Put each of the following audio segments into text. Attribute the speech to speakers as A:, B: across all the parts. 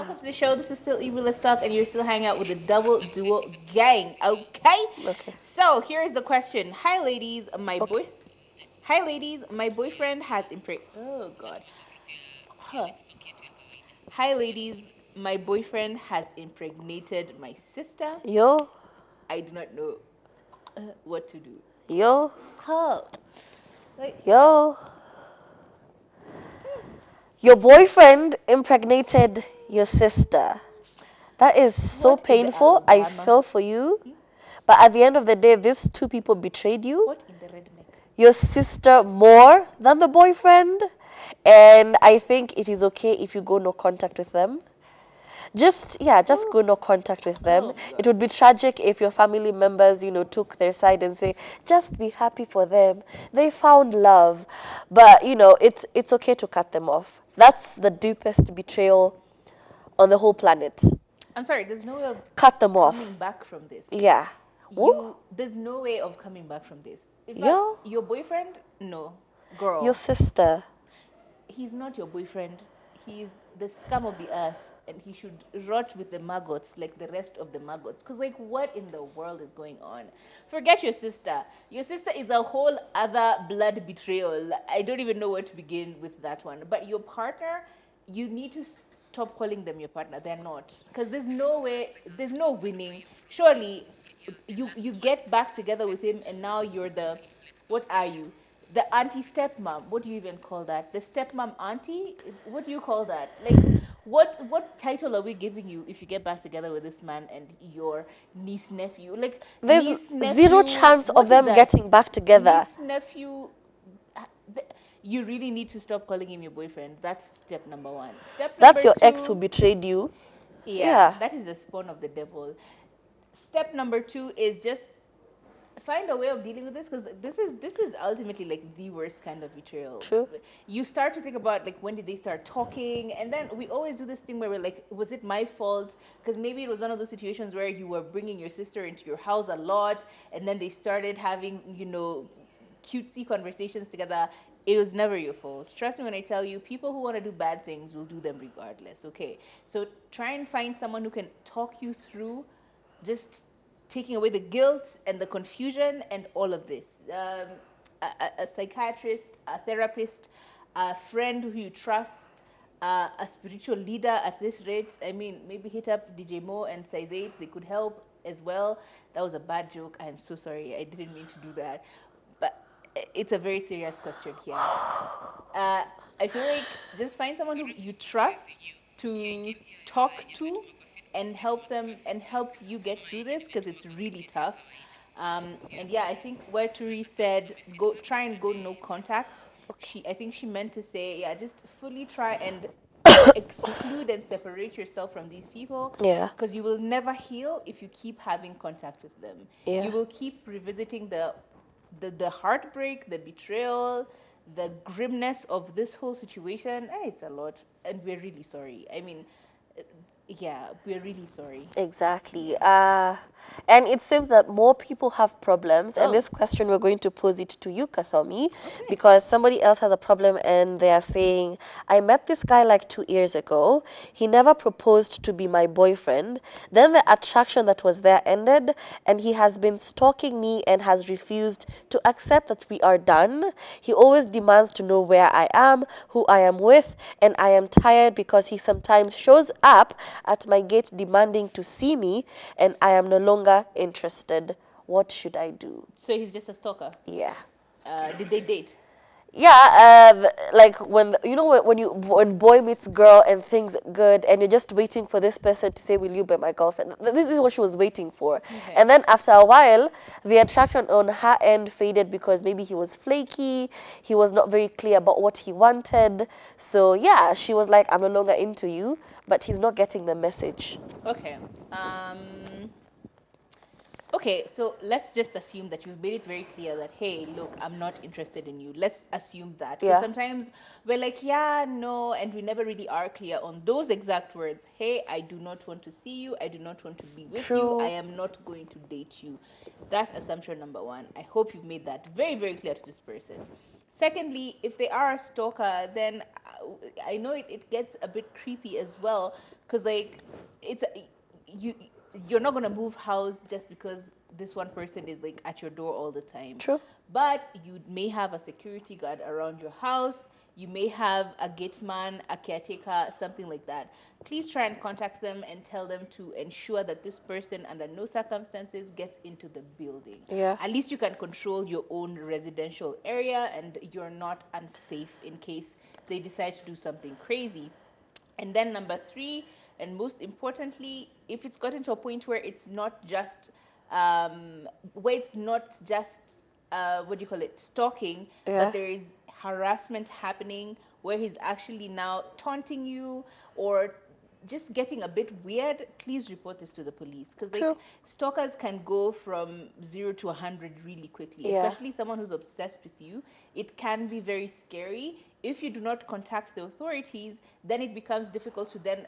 A: welcome to the show. This is still Real Talk, and you're still hanging out with the Double Duo Gang. Okay.
B: Okay.
A: So here's the question. Hi, ladies.
B: Okay.
A: Hi, ladies. My boyfriend has Oh God. Huh. Hi, ladies. My boyfriend has impregnated my sister.
B: Yo,
A: I do not know what to do.
B: yo,
A: Huh. Like,
B: yo. Your boyfriend impregnated your sister. That is so
A: what in the
B: painful. I
A: Alabama?
B: feel for you. But at the end of the day, these two people betrayed you.
A: What in the redneck?
B: Your sister more than the boyfriend. And I think it is okay if you go no contact with them. Just
A: Oh,
B: go no contact with them.
A: oh my
B: It
A: God.
B: would be tragic if your family members, took their side and say, just be happy for them. They found love. But, it's okay to cut them off. That's the deepest betrayal on the whole planet.
A: I'm sorry. There's no way of
B: Cut them
A: coming
B: off.
A: back from this.
B: Yeah. Woo?
A: There's no way of coming back from this. In fact,
B: Yo,
A: your boyfriend, no,
B: your
A: girl,
B: sister.
A: he's not your boyfriend. He's the scum of the earth, and he should rot with the maggots like the rest of the maggots. Cause like, what in the world is going on? Forget your sister. Your sister is a whole other blood betrayal. I don't even know where to begin with that one. But your partner, you need to stop calling them your partner. They're not. Because there's no way, there's no winning. Surely you get back together with him, and now you're the, what are you, the auntie stepmom? What do you even call that? The stepmom auntie? What do you call that? Like, what title are we giving you if you get back together with this man and your niece nephew? Like,
B: There's
A: niece
B: zero
A: nephew,
B: chance of
A: what is
B: them
A: that?
B: getting back together.
A: Niece nephew. uh, you really need to stop calling him your boyfriend. That's step number one. Step
B: That's
A: number
B: your ex who
A: two,
B: betrayed you.
A: yeah,
B: Yeah,
A: that is the spawn of the devil. Step number two is just find a way of dealing with this, because this is ultimately like the worst kind of betrayal.
B: true.
A: You start to think about, like, when did they start talking, and then we always do this thing where we're like, was it my fault? Because maybe it was one of those situations where you were bringing your sister into your house a lot, and then they started having, cutesy conversations together. It was never your fault. Trust me when I tell you, people who want to do bad things will do them regardless. Okay, so try and find someone who can talk you through just taking away the guilt and the confusion and all of this. A psychiatrist, a therapist, a friend who you trust, a spiritual leader at this rate. I mean, maybe hit up DJ Mo and Size 8. They could help as well. That was a bad joke. I'm so sorry. I didn't mean to do that. But it's a very serious question here. Uh, I feel like just find someone who you trust to talk to and help them and help you get through this, because it's really tough. And yeah, I think where Turi said go try and go no contact, I think she meant to say, yeah, just fully try and exclude and separate yourself from these people,
B: Yeah,
A: because you will never heal if you keep having contact with them.
B: yeah.
A: You will keep revisiting the heartbreak, the betrayal, the grimness of this whole situation. It's a lot, and we're really sorry. I mean, yeah, we're really sorry.
B: Exactly. And it seems that more people have problems. And
A: Oh,
B: this question, we're going to pose it to you, Kathomi,
A: okay.
B: because somebody else has a problem and they are saying, I met this guy like 2 years ago. He never proposed to be my boyfriend. Then the attraction that was there ended, and he has been stalking me and has refused to accept that we are done. He always demands to know where I am, who I am with, and I am tired because he sometimes shows up at my gate demanding to see me, and I am no longer interested. What should I do?
A: So he's just a stalker.
B: Yeah.
A: Did they date?
B: Yeah, like when when boy meets girl and things good, and you're just waiting for this person to say, "Will you be my girlfriend?" This is what she was waiting for,
A: Okay.
B: and then after a while, the attraction on her end faded because maybe he was flaky, he was not very clear about what he wanted. So yeah, she was like, "I'm no longer into you," but he's not getting the message.
A: Okay. Okay, so let's just assume that you've made it very clear that, hey, look, I'm not interested in you. Let's assume that. Because
B: Yeah,
A: sometimes we're like, yeah, no, and we never really are clear on those exact words. Hey, I do not want to see you. I do not want to be with you. I
B: true.
A: am not going to date you. That's assumption number one. I hope you've made that very, very clear to this person. Secondly, if they are a stalker, then I know it gets a bit creepy as well, because like it's you you're not gonna move house just because this one person is like at your door all the time.
B: True.
A: But you may have a security guard around your house. You may have a gate man, a caretaker, something like that. Please try and contact them and tell them to ensure that this person, under no circumstances, gets into the building.
B: Yeah.
A: At least you can control your own residential area and you're not unsafe in case they decide to do something crazy. And then number three, and most importantly, if it's gotten to a point where it's not just what do you call it, stalking,
B: Yeah.
A: but there is harassment happening where he's actually now taunting you or just getting a bit weird, please report this to the police, because like
B: True.
A: stalkers can go from 0 to 100 really quickly,
B: Yeah.
A: especially someone who's obsessed with you. It can be very scary. If you do not contact the authorities, then it becomes difficult to then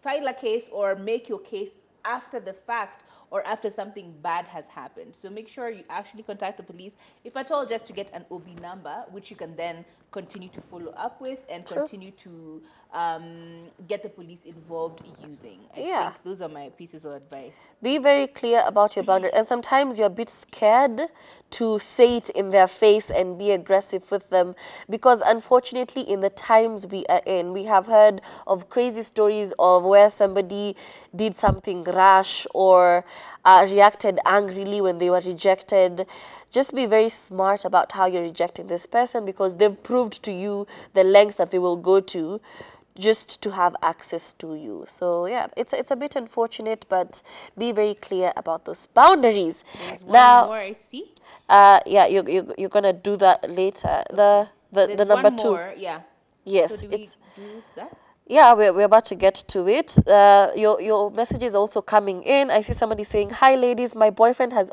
A: file a case or make your case after the fact or after something bad has happened. So make sure you actually contact the police, if at all, just to get an OB number, which you can then continue to follow up with and
B: Sure.
A: continue to get the police involved using. I
B: Yeah.
A: think those are my pieces of advice.
B: Be very clear about your boundaries. And sometimes you're a bit scared to say it in their face and be aggressive with them, because unfortunately in the times we are in, we have heard of crazy stories of where somebody did something rash or reacted angrily when they were rejected. Just be very smart about how you're rejecting this person, because they've proved to you the lengths that they will go to just to have access to you. So yeah, it's a bit unfortunate, but be very clear about those boundaries.
A: There's one
B: Now,
A: more I see.
B: yeah, you're gonna do that later.
A: There's
B: The number
A: one
B: two.
A: more, yeah. So
B: Yes,
A: do we
B: it's
A: do that?
B: yeah, we're about to get to it. Your message is also coming in. I see somebody saying, "Hi, ladies. My boyfriend has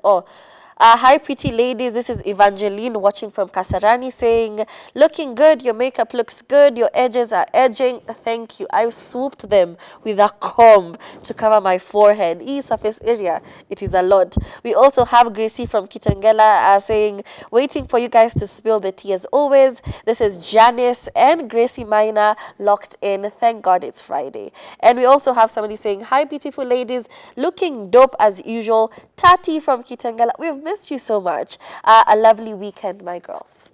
B: hi, pretty ladies. This is Evangeline watching from Kasarani saying, looking good. Your makeup looks good. Your edges are edging. Thank you. I swooped them with a comb to cover my forehead. Surface area. It is a lot. We also have Gracie from Kitangela saying, waiting for you guys to spill the tea as always. This is Janice and Gracie Minor locked in. Thank God it's Friday. And we also have somebody saying, hi, beautiful ladies. Looking dope as usual. Tati from Kitangala. We've missed you so much. A lovely weekend, my girls.